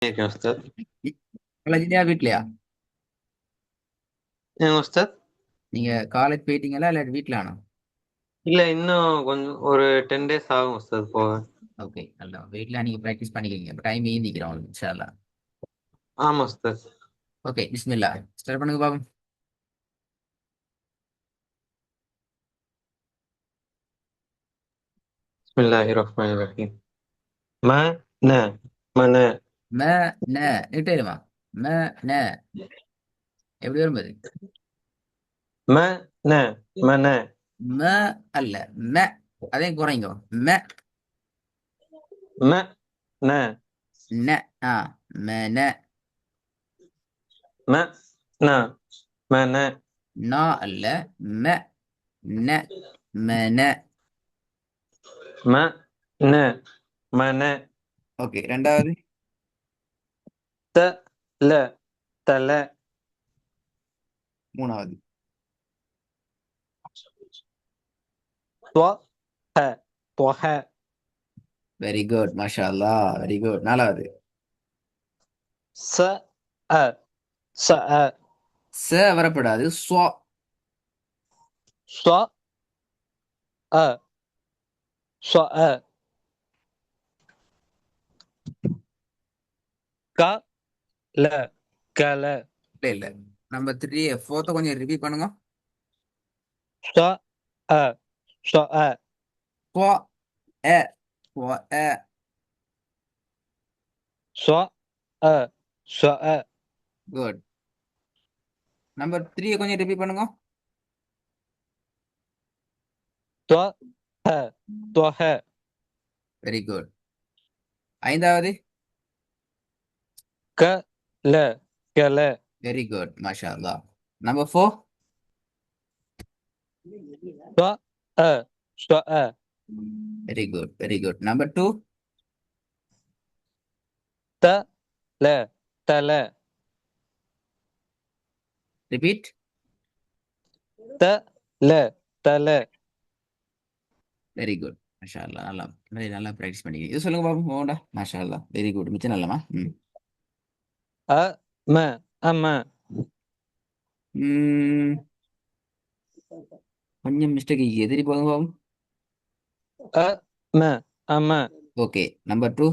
இருக்கேன் உஸ்தாத். காலேஜ்லயா வீட்லயா? ஏன் உஸ்தாத்? நீங்க காலேஜ் போயிட்டீங்களா இல்லாட்டி வீட்ல ஆனா? இல்ல, இன்னும் கொஞ்சம் ஒரு 10 days ஆகும் உஸ்தாத் போக. ஓகே, நல்லா வீட்ல நீங்க ப்ராக்டிஸ் பண்ணிக்கிறீங்க. இப்போ டைம் ஏந்திக்கிறோம் உங்களுக்கு இன்ஷா அல்லாஹ். ஆமா உஸ்தாத். ஓகே, பிஸ்மில்லா ஸ்டார்ட் பண்ணுங்க பாப்போம். பிஸ்மில்லாஹிர் ரஹ்மானிர் ரஹீம். ம ந மன ம ந நீட்டேருமா? ம ந எப்படி வரும்போது? ம ந மன ம அல்ல, ம. அதே குறைங்க. ம ம ந ந. ஆ, ம ந. ம ந மன நா அல்ல, ம ந. ம ந. ம ந மன ஓகே, ரெண்டாவது. த ல தல மூணாவது. துவ ஹ துவஹ வெரி குட், மாஷா அல்லாஹ், வெரி குட். நாலாவது. ச அ ச அ ச வரப்படாது, ஸ்வா. ஸ்வ அ ஸ்வ அ க ல கல இல்ல இல்ல. நம்பர் த்ரீ ஃபோர்த்தை கொஞ்சம் ரிப்பீட் பண்ணுங்க. ஸ்வ அ ஸ்வ அ ஸ்வா அ. ஸ்வா அ. ஸ்வ அ ஸ்வ அ குட். நம்பர் த்ரீ கொஞ்சம் ரிப்பீட் பண்ணுங்க. துவ ஹ துவஹ வெரி குட். ஐந்தாவது. க ல கல வெரி குட், மாஷா அல்லாஹ். Number four. ஸ்வ அ ஸ்வ அ very good, very good. Number two. த ல தல ரிப்பீட். த ல தல வெரி குட், மாஷா அல்லாஹ். நல்லா நிறைய நல்லா ப்ராக்டிஸ் பண்ணிக்கிறீங்க. இது சொல்லுங்க பாப்போம் ஓண்டா. மாஷா அல்லாஹ், வெரி குட். மிச்சம் நல்லமா. ம். அ ம அம ம், கொஞ்சம் மிஸ்டேக் எதிரி போதும் பாப்போம். அ ம அம ஓகே, நம்பர் டூ.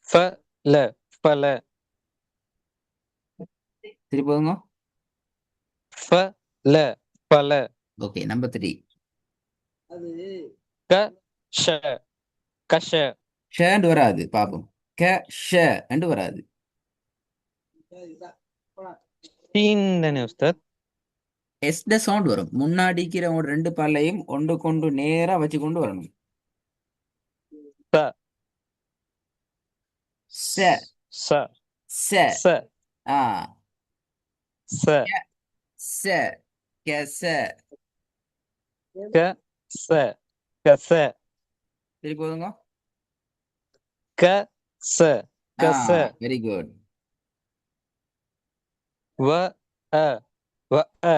ஃப ல ஃபல திருப்பி போதுங்க. ஃப ல ஃபல ஓகே, நம்பர் த்ரீ. க ஷ கஷ ஷேண்டு வராது பாப்போம். க ஷ அண்டு வராது. ஷீன் தானே உஸ்தாத்? எஸ்ட சவுண்ட் வரும். முன்னாடிக்கிற ஒரு ரெண்டு பல்லையும் ஒன்று கொண்டு நேரா வச்சு கொண்டு வரணும். ச ச. ச ச. ச ஆ. ச க ச. கெச. க ச கச சரி போதுங்க. க ச ஆ, கச வெரி குட். வ அ வ அ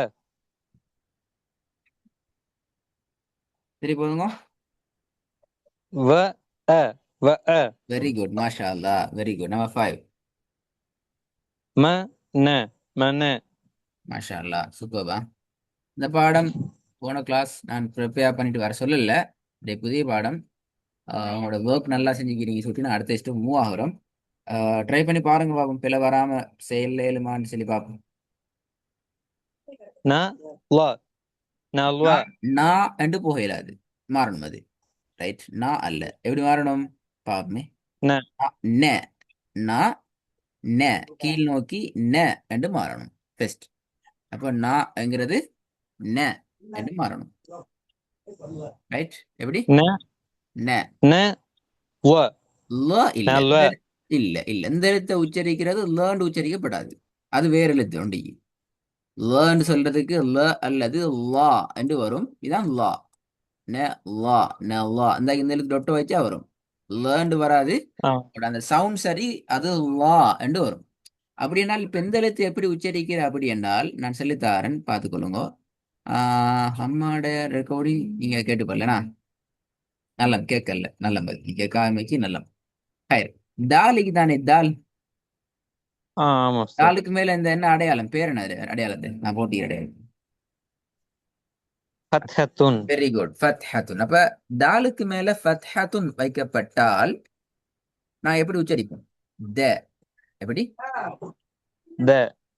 சரி போதுங்க. வ அ வ அ வெரி குட், மாஷா அல்லா, வெரி குட். Number five. ம ந மன மாஷா அல்லா, சூப்பர்பா. இந்த பாடம் போன கிளாஸ் நான் ப்ரிப்பேர் பண்ணிட்டு வர சொல்லல. இந்த புதிய பாடம். உங்களோட ஒர்க் நல்லா செஞ்சுக்கிறீங்க சொல்லிட்டு நான் அடுத்த ஸ்டெப் மூவ் ஆகுறோம். ட்ரை பண்ணி பாருங்க பாப்போம், பிழை வராம செயல்லுமான்னு சொல்லி பார்ப்போம். ந ல நல்வ நான் நான் என்று போகலாது, மாறணும் அது. ரைட், நான் அல்ல. எப்படி மாறணும் பாப்போமே. ந ந. நான் ந. கீழ் நோக்கி ந என்று மாறணும் ஃபர்ஸ்ட். அப்போ நாங்கிறது ந என்று மாறணும். ரைட், எப்படி? ந ந. ந வ ல இல்ல, நல்வ இல்ல இல்ல, இந்த எழுத்தை உச்சரிக்கிறது லேண்டு உச்சரிக்கப்படாது. அது வேற எழுத்து ஒண்டி. லேன்னு சொல்றதுக்கு ல அல்லது லா என்று வரும். இதான் லா. ந லா. ந லா, இந்த எழுத்து டொட்டு வச்சா வரும். லேண்டு வராது. ஆ but அந்த சவுண்ட் சரி, அது லா என்று வரும். அப்படி என்றால் இப்ப எந்த எழுத்து எப்படி உச்சரிக்கிற அப்படி என்றால் நான் சொல்லித்தாரன் பார்த்துக்கொள்ளுங்க. அம்மாட ரெக்கார்டிங் நீங்க கேட்டு போடலனா நல்லம் கேட்கல. நல்லம் நீ கேட்காமைக்கு நல்லம். ஹயர். தாலுக்கு தானே தால். ஆமா உஸ்தாத். தாலுக்கு மேல இந்த என்ன அடையாளம், பேர் என்ன அடையாளத்தை நான் போட்டி அடையாளம். ஃபத்ஹத்துன். வெரி குட், ஃபத்ஹத்துன். அப்ப தாலுக்கு மேல ஃபத்ஹத்துன் வைக்கப்பட்டால் நான் எப்படி உச்சரிப்பேன்? த. எப்படி? த.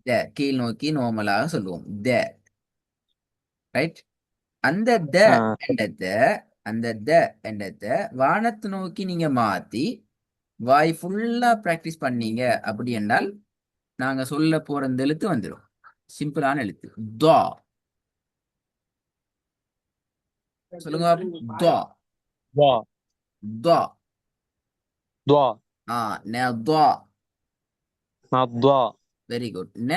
த. கீழ் நோக்கி நோமலாக சொல்லுவோம் த. ரைட். அந்த த ஆ என்றத, அந்த த என்றத வானத்தை நோக்கி நீங்க மாத்தி வாய் ஃபுல்லா பிராக்டிஸ் பண்ணீங்க அப்படி என்றால் நாங்க சொல்ல போற இந்த எழுத்து வந்துடும். சிம்பிளான எழுத்து துவா. சொல்லுங்க துவா. துவா. துவா. துவா. ஆ, ந துவா. நத்வா. Very good. ந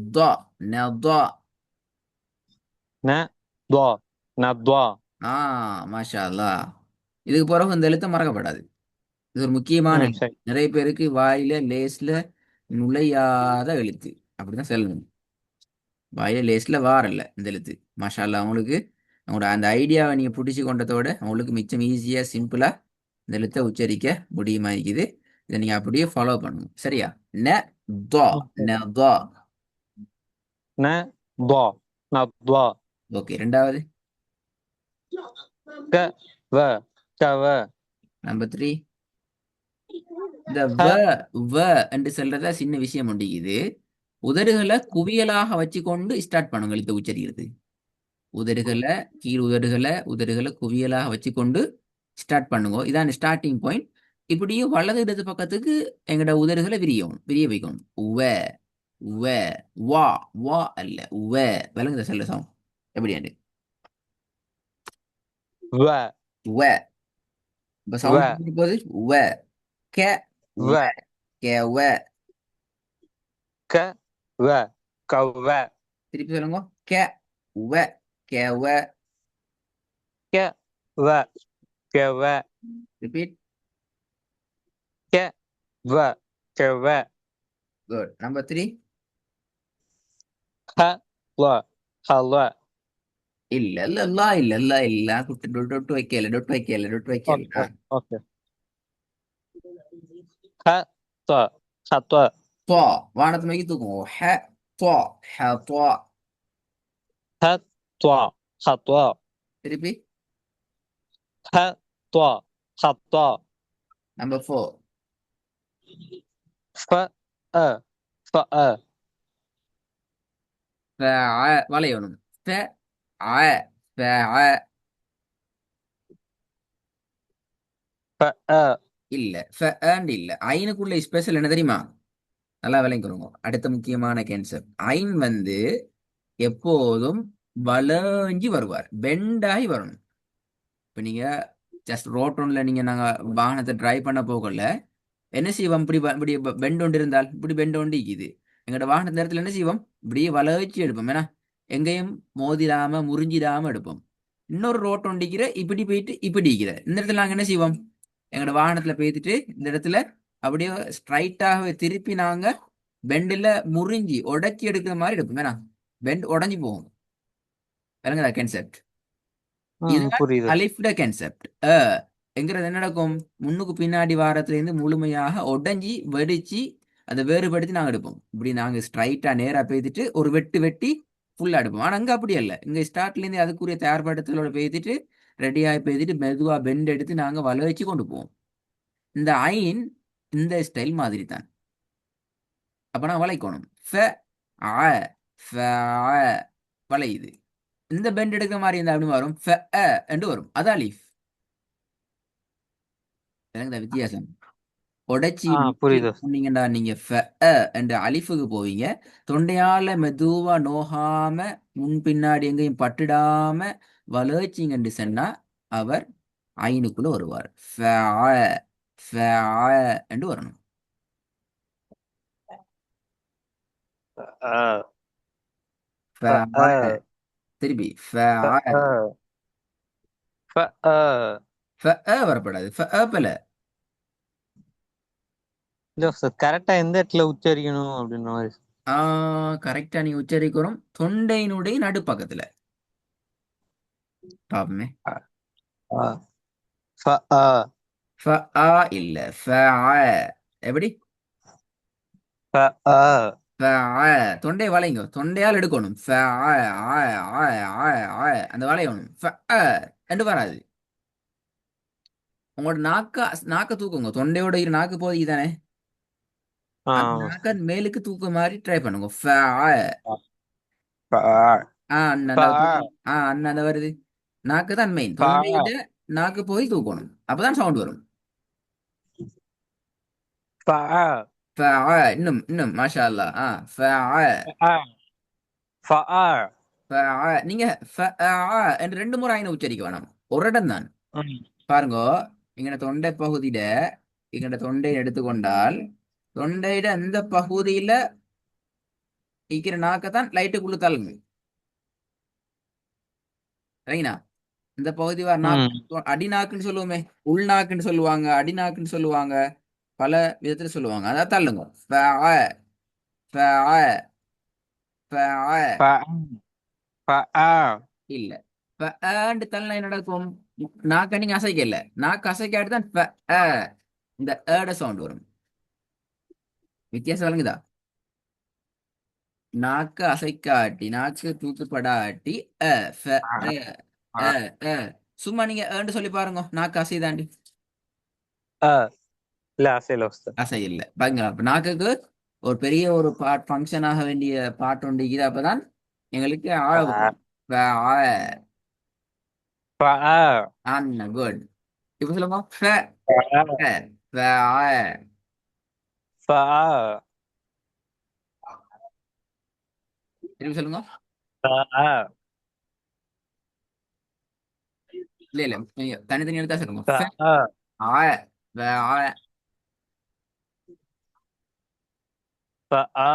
துவா. ந துவா. ந துவா. நத்வா. ஆ, மாஷா அல்லாஹ். இதுக்கு பிறகு இந்த எழுத்தை மறக்கப்படாது. இது ஒரு முக்கியமான ம் எழுத்து. சரி. நிறைய பேருக்கு வாயில லேஸ்ல நுழையாத எழுத்து. அப்படிதான் சொல்லணும். வாயில லேஸ்ல வாரல்ல இந்த எழுத்து. மாஷா அல்லாஹ். அவங்களுக்கு அவங்களோட அந்த ஐடியாவை நீங்க பிடிச்சி கொண்டதோட அவங்களுக்கு மிச்சம் ஈஸியா சிம்பிளா இந்த எழுத்தை உச்சரிக்க முடியுமா இருக்குது. இதை நீங்க அப்படியே ஃபாலோ பண்ணணும். சரியா? ந துவா. ம் சரி. ந துவா. ந துவா. நத்வா. ஓகே. ரெண்டாவது. க வ. கவ. Number three. இந்த ஹ. வ என்று சொல்றத சின்ன விஷயம் உண்டிக்குது. உதடுகளை குவியலாக வச்சுக்கொண்டு ஸ்டார்ட் பண்ணுங்க எழுத்தை உச்சரிக்கிறது. உதடுகளை, கீழ் உதடுகளை குவியலாக வச்சுக்கொண்டு ஸ்டார்ட் பண்ணுங்க. இதான் ஸ்டார்டிங் பாயிண்ட். இப்படியும் வலது இடது பக்கத்துக்கு எங்கட உதடுகளை விரிய வைக்கணும். உவ. உவ. வா. வா அல்ல உவ. விளங்குத சொல்ல சவுண்ட் எப்படியாண்டு? வ. உவ. இப்ப சவுண்ட் வ. எப்படி போகுது? உவ. கே. உவ. வ. கே உவ. க வ. கவ. திருப்பி சொல்லுங்க. கே உவ. கே உவ. க வ. கவ. ரிப்பீட். க வ. கவ. குட். Number three. ஹ வ. ஹல்வ. இல்ல இல்ல இல்ல இல்ல இல்ல இல்ல குட்டு டொட்டு வைக்கல, டொட்டு வைக்கல, டொட்டு வைக்கல. Okay okay. ஹ த. ஹத்வ. துவா. வானத்தை நோக்கி தூக்குவோம். ஹ துவா. ஹ துவா. ஹ துவா. ஹத்வா. திருப்பி. ஹ துவா. ஹத்வா. Number four. ஃப அ. ஃப அ. வளையணும். ஃப அ. ஃப அ. ஃப அ. இல்ல ஃப அண்ட் இல்ல. ஐனுக்குள்ள ஸ்பெஷல் என்ன தெரியுமா? நல்லா விளங்கிக்கோங்க. அடுத்த முக்கியமான கேன்சர். ஐன் வந்து எப்போதும் வளைஞ்சி வருவார், பெண்டாகி வரணும். இப்ப நீங்க ஜஸ்ட் ரோட்டோன்ல நீங்க நாங்க வாகனத்தை டிரைவ் பண்ண போகல என்ன செய்வோம்? இப்படி பெண்ட் ஒன்று இருந்தால் இப்படி பெண்ட் ஒன்று இருக்குது. எங்களோட வாகன நேரத்தில் என்ன செய்வோம்? இப்படியே வளைச்சி எடுப்போம். ஏன்னா எங்கேயும் மோதிடாம முறிஞ்சிடாம எடுப்போம். இன்னொரு ரோட் ஒண்டிக்கிற இப்படி போயிட்டு இப்படி இருக்கிற இந்த இடத்துல நாங்க என்ன செய்வோம்? எங்களோட வாகனத்துல போயிட்டு இந்த இடத்துல அப்படியே ஸ்ட்ரைட்டாகவே திருப்பி நாங்க பெண்டில் முறிஞ்சி உடைச்சி எடுக்கிற மாதிரி எடுப்போம். ஏன்னா பெண்ட் உடஞ்சி போகும். விளங்குதா கான்செப்ட்? இதுதான் புரியுது. அலிஃப்ட கான்செப்ட். என்கிறது என்ன நடக்கும்? முன்னுக்கு பின்னாடி வாரத்துல இருந்து முழுமையாக உடைஞ்சி வெடிச்சு அதை வேறுபடுத்தி நாங்க எடுப்போம். இப்படி நாங்க ஸ்ட்ரைட்டா நேரா பேத்துட்டு ஒரு வெட்டு வெட்டி ஃபுல்லா எடுப்போம். ஆனா அங்க அப்படி அல்ல. இங்க ஸ்டார்ட்ல இருந்து அதுக்குரிய தயார்படுத்தலோட பேத்துட்டு ரெடியாகி பேத்துட்டு மெதுவா பெண்ட் எடுத்து நாங்க வளைச்சு கொண்டு போவோம். இந்த ஐன் இந்த ஸ்டைல் மாதிரி தான். அப்ப நான் வளைக்கணும். ஃப அ. ஃப அ. வளையுது. இந்த பெண்ட் எடுக்கிற மாதிரி இருந்தா அப்படி வரும். ஃப அ என்று வரும். அது அலிஃப். எனக்கு வித்தியாசம். உடைச்சி புரியுது. சொன்னீங்கடா நீங்க என்ற அலிஃபுக்கு போவீங்க. தொண்டையால மெதுவா நோகாம முன் பின்னாடி எங்கேயும் பட்டுடாம வளர்ச்சிங்கன்னு சொன்னா அவர் ஐனுக்குள்ள வருவார். என்று வரணும். அ. ஃப அ. திருப்பி ஃப அ. ஃப அ. வரப்படாது. பல இல்ல சார், கரெக்டா எந்த இடத்துல உச்சரிக்கணும் அப்படின்ற மாதிரி. கரெக்டா நீ உச்சரிக்கிறோம். தொண்டையினுடைய நடுப்பக்கத்துல பாப்போமே. அ. அ. ஃப அ. ஃப ஆ இல்ல ஃப ஆ. எப்படி? ஃப ஃப ஆ. தொண்டை வளைங்க, தொண்டையால் எடுக்கணும். ஃப ஆ ஆ ஆ ஆ ஆ அந்த வளையணும். ஃப ஆ ரெண்டு வராது. உங்களோட நாக்க தூக்குங்க, தொண்டையோட இரு நாக்கு போய் தானே, அந்த ஆமா நாக்க மேலுக்கு தூக்க மாதிரி ட்ரை பண்ணுங்க. ஃப ஆ. ஃப ஃப அந்த அண்ணன் அந்த வருது. நாக்கு தான் மெயின், ஃப தொண்டையில நாக்கு போய் தூக்கணும், அப்பதான் சவுண்ட் வரும். ஃப ஃப ஆ. இன்னும் இன்னும் மாஷா அல்லாஹ். ஃப ஆ. ஃப ஃப ஆ. நீங்க ஃப ஆ என்று ரெண்டு முறை ஆயின உச்சரிக்க வேணாம், ஒரு இடம் தான். ம் பாருங்க, எங்கட தொண்டை பகுதியில, எங்கட தொண்டையை எடுத்துக்கொண்டால், தொண்டையிட அந்த பகுதியில இருக்கிற நாக்கத்தான் லைட்டுக்குள்ள தள்ளுங்க. சரிங்களா? இந்த பகுதி வர நாக்கு ம் அடிநாக்குன்னு சொல்லுவோமே, உள்நாக்குன்னு சொல்லுவாங்க, அடிநாக்குன்னு சொல்லுவாங்க, பல விதத்துல சொல்லுவாங்க. அதான் தள்ளுங்க. ஃப ஆ. ஃப ஆ. ஃப ஆ. ஃப ஃப இல்ல. ஃப ஆண்டு தள்ளனா என்ன நடக்கும்? நாக்க நீங்க அசைக்கல, நாக்கு அசைக்காட்டி தான் ஃப ஆ. இந்த ஏட சவுண்ட் வரும். வித்தியாசம் விளங்குதா? நாக்கு அசைக்காட்டி, நாக்கு தூத்துப்படாட்டி அ ஃப அ அ அ. சும்மா நீங்க ஏண்டு சொல்லி பாருங்க, நாக்கு அசைதாண்டி. அ இல்ல அசைல உஸ்தாத். அசை இல்ல பாருங்களா? அப்ப நாக்குக்கு ஒரு பெரிய ஒரு பார்ட், ஃபங்க்ஷன் ஆக வேண்டிய பார்ட் ஒன்று இருக்குது. அப்பதான் எங்களுக்கு ஆழ வரும். ஃப ஆ. ஃப அண்ணா குட். இப்ப சொல்லுங்க. ஃப ஃப அ. ஃப ஆ. ஃப திரும்பி சொல்லுங்க. ஃப இல்ல இல்ல, நீங்க தனித்தனி எழுத்தா சொல்லுங்க. ஃப ஃப ஆ. ஃப ஆ. ஃப அ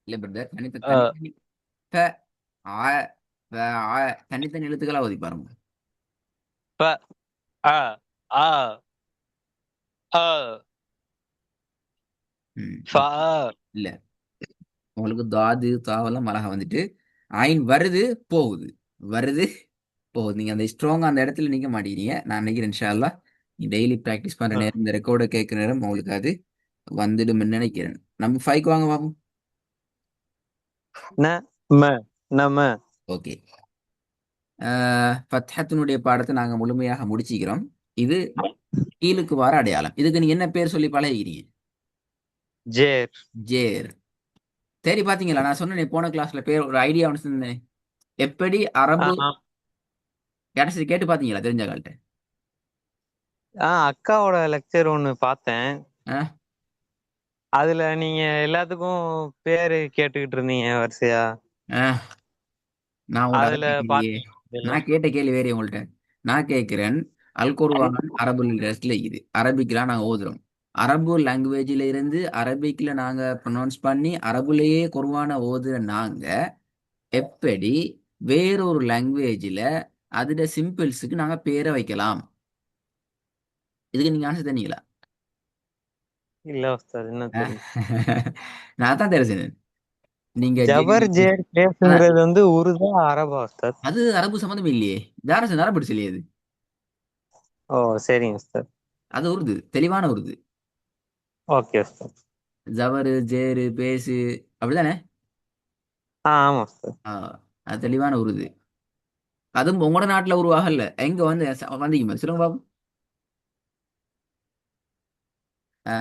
இல்ல பிரதர், அ தனித்தனி. ஃப ஆ. ஃப ஆ. தனித்தனி எழுத்துக்களா ஓதி பாருங்க. ஃப அ ஆ அ ம். ஃப இல்ல, உங்களுக்கு தாது தாவெல்லாம் அழகா வந்துட்டு, ஐன் வருது போகுது, வருது போகுது. நீங்க அந்த ஸ்ட்ராங்கா அந்த இடத்துல நிக்க மாட்டேங்கிறீங்க. நான் நினைக்கிறேன் இன்ஷா அல்லாஹ் நீ டெய்லி ப்ராக்டிஸ் பண்ற நேரம், இந்த ரெக்கார்டை கேட்கிற நேரம் உங்களுக்கு அது வந்துடும்னு நினைக்கிறேன். நம்ம ஃபைக்கு வாங்க பாப்போம். ந ம நம ஓகே. ஃபத்ஹத்தினுடைய பாடத்தை நாங்க முழுமையாக முடிச்சிக்கிறோம். இது கீழுக்கு வர அடையாளம். இதுக்கு நீங்க என்ன பேர் சொல்லி பழகிறீங்க? ஜேர் ஜேர். சரி, பாத்தீங்களா நான் சொன்னேனே போன கிளாஸ்ல பேர் ஒரு ஐடியா ஒன்று சொன்னேன். எப்படி அரபு ஆ கடைசி கேட்டு பாத்தீங்களா தெரிஞ்ச கால்ட்ட? அக்காவோட லெக்சர் ஒண்ணு பார்த்தேன். ஆ. அதுல நீங்க எல்லாத்துக்கும் பேரு கேட்டுக்கிட்டு இருந்தீங்க வரிசையா. ஆ. நான் உங்கள்ட்ட அதை அதுல கேட்கலையே. பார்த்தேன் இதுல. நான் கேட்ட கேள்வி வேற உங்கள்ட்ட. நான் கேட்கிறேன், அல் குர்ஆன் அரபு லிட்ரேச்சர்ல இருக்குது, அரபிக்லாம் நாங்க ஓதுறோம். அரபு லாங்குவேஜ்ல இருந்து அரபிக்ல நாங்க ப்ரொனவுன்ஸ் பண்ணி அரபுலயே குர்ஆனை ஓதுற நாங்க எப்படி வேறொரு லாங்குவேஜ்ல அதோட சிம்பிள்ஸுக்கு நாங்க பேரை வைக்கலாம்? இதுக்கு நீங்க ஆன்சர் தண்ணீங்களா? இல்ல உஸ்தாத் என்ன தெரியும். நான் தான் தெரிஞ்சேன். நீங்க ஜபர் ஜேர் அதான், பேசுங்கிறது வந்து உருதா அரபா உஸ்தாத்? அது அரபு சம்மந்தம் இல்லையே. தாரசன் அரபு இல்லையே அது. ஓ சரிங்க உஸ்தாத். அது உருது, தெளிவான உருது. ஓகே உஸ்தாத். ஜவரு ஜேரு பேசு, அப்படிதானே? ஆமா உஸ்தாத். ஆ, அது தெளிவான உருது. அதுவும் உங்களோட நாட்டுல உருவாகல, எங்க வந்து வந்தீங்க சொல்லுங்க பாப்போம். ஆ,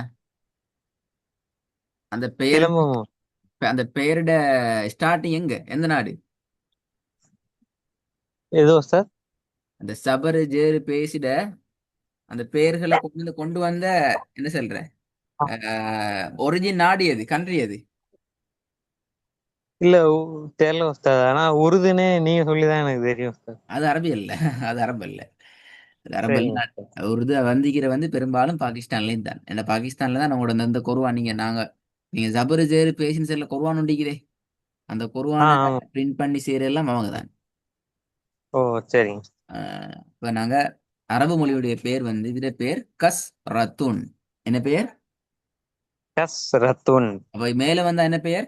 அந்த பெயர், சிலம்பம். அந்த பெயரோட ஸ்டார்டிங் எங்க, எந்த நாடு? எது உஸ்தாத்? அந்த சபரு ஜேரு பேசிட அந்த பெயர்களை கொண்டு வந்த, என்ன சொல்ற, ஒரிஜின் நாடு எது, கண்ட்ரி எது? இல்ல தெரியல உஸ்தாத். ஆனா உருதுன்னு நீங்க சொல்லிதான் எனக்கு தெரியும் உஸ்தாத். அது அரபி இல்ல. அது அரபு இல்ல. அது அரபு சரிங்க இல்ல. உஸ்தாத். உருது வந்திக்கிற வந்து பெரும்பாலும் பாகிஸ்தான்லேயும் தான். ஏன்னா பாகிஸ்தான்ல தான் நம்மளோட இந்த குர்ஆன், நீங்க ஜபரு ஜேரு பேசின்னு சொல்ல குர்ஆன் உண்டிக்குதே, அந்த குர்ஆனை ஆமா. பிரிண்ட் பண்ணி செய்யற எல்லாம் அவங்க தான். ஓ சரிங்க. இப்ப நாங்க அரபு மொழியுடைய பேர் வந்து, இதுல பேர் கஸ் ரத்துன். என்ன பெயர்? கஸ்ரத்துன். அப்ப மேல வந்தா என்ன பெயர்?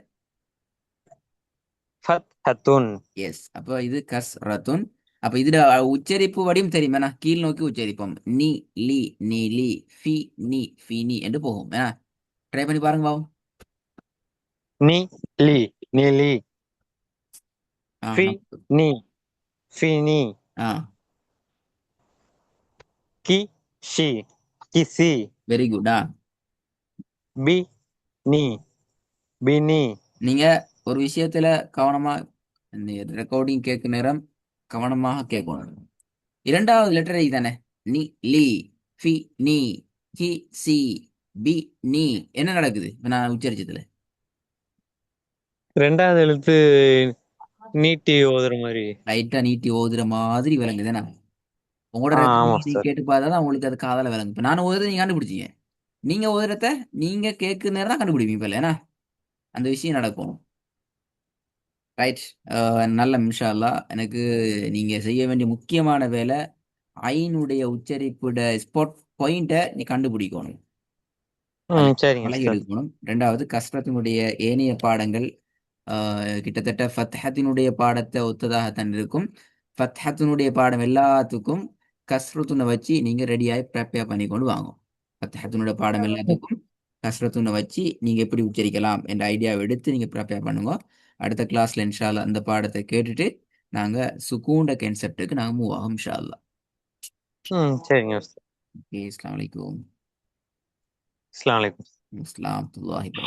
ஃபத்ஹத்துன். எஸ். அப்ப இது கஸ் ரத்துன். அப்ப இதுல உச்சரிப்பு வடியும் தெரியும் என்ன, கீழ் நோக்கி உச்சரிப்போம். நீ லி நீ லி, ஃபி நீ ஃபி நீ என்று போகும். என்ன, ட்ரை பண்ணி பாருங்க பாவம். நீ லி நீலி. ஆ ஃபி நீ ஃபினி. ஆ கி ஷி கிசி. Very good. பி நீ பினி. நீங்க ஒரு விஷயத்துல கவனமா, இந்த ரெக்கார்டிங் கேட்கும் நேரம் கவனமாக கேட்கணும். இரண்டாவது லெட்டர் தானே, நீ லி ஃபி நீ கி சி பி நீ. என்ன நடக்குது இப்ப நான் உச்சரிச்சதுல? ரெண்டாவது எழுத்து நீட்டி ஓதுற மாதிரி. லைட்டா நீட்டி ஓதுற மாதிரி விளங்குதுண்ணா. உங்களோட ஆமா ரெக்கார்டிங் நீங்க சார். கேட்டு பார்த்தா தான் உங்களுக்கு அது காதால விளங்கும். இப்ப நான் ஓதுறதை நீங்க கண்டுபிடிச்சீங்க, நீங்க ஓதுறத நீங்க கேட்கு நேரம் தான் கண்டுபிடிப்பீங்க இப்ப, ஏன்னா அந்த விஷயம் நடக்கும். ரைட். நல்ல இன்ஷா அல்லாஹ். எனக்கு நீங்க செய்ய வேண்டிய முக்கியமான வேலை, ஐனுடைய உச்சரிப்புட ஸ்பாட் பாயிண்ட்டை நீ கண்டுபிடிக்கணும். அதை சரிங்க பழகி சார். எடுக்கணும். ரெண்டாவது, கஸ்ரத்தினுடைய ஏனைய பாடங்கள் கிட்டத்தட்ட ஃபத்ஹத்தினுடைய பாடத்தை ஒத்ததாகத்தான் இருக்கும். ஃபத்ஹத்தினுடைய பாடம் எல்லாத்துக்கும் கஸ்ரத்துனை வச்சு நீங்க ரெடியாகி ப்ரிப்பேர் பண்ணி கொண்டு வாங்க. ஃபத்ஹத்தினுடைய பாடம் எல்லாத்துக்கும் கஸ்ரத்துனை வச்சு நீங்க எப்படி உச்சரிக்கலாம் என்ற ஐடியாவை எடுத்து நீங்க ப்ரிப்பேர் பண்ணுங்க. அடுத்த கிளாஸ்ல இன்ஷா அல்லாஹ் அந்த பாடத்தை கேட்டுட்டு நாங்க சுகூண்ட கான்செப்டுக்கு நாங்க மூவ் ஆகும் இன்ஷா அல்லாஹ். சரிங்க சார். ஓகே, அஸ்ஸலாமு அலைக்கும். அஸ்ஸலாமு அலைக்கும். அஸ்ஸலாமு அலைக்கும்.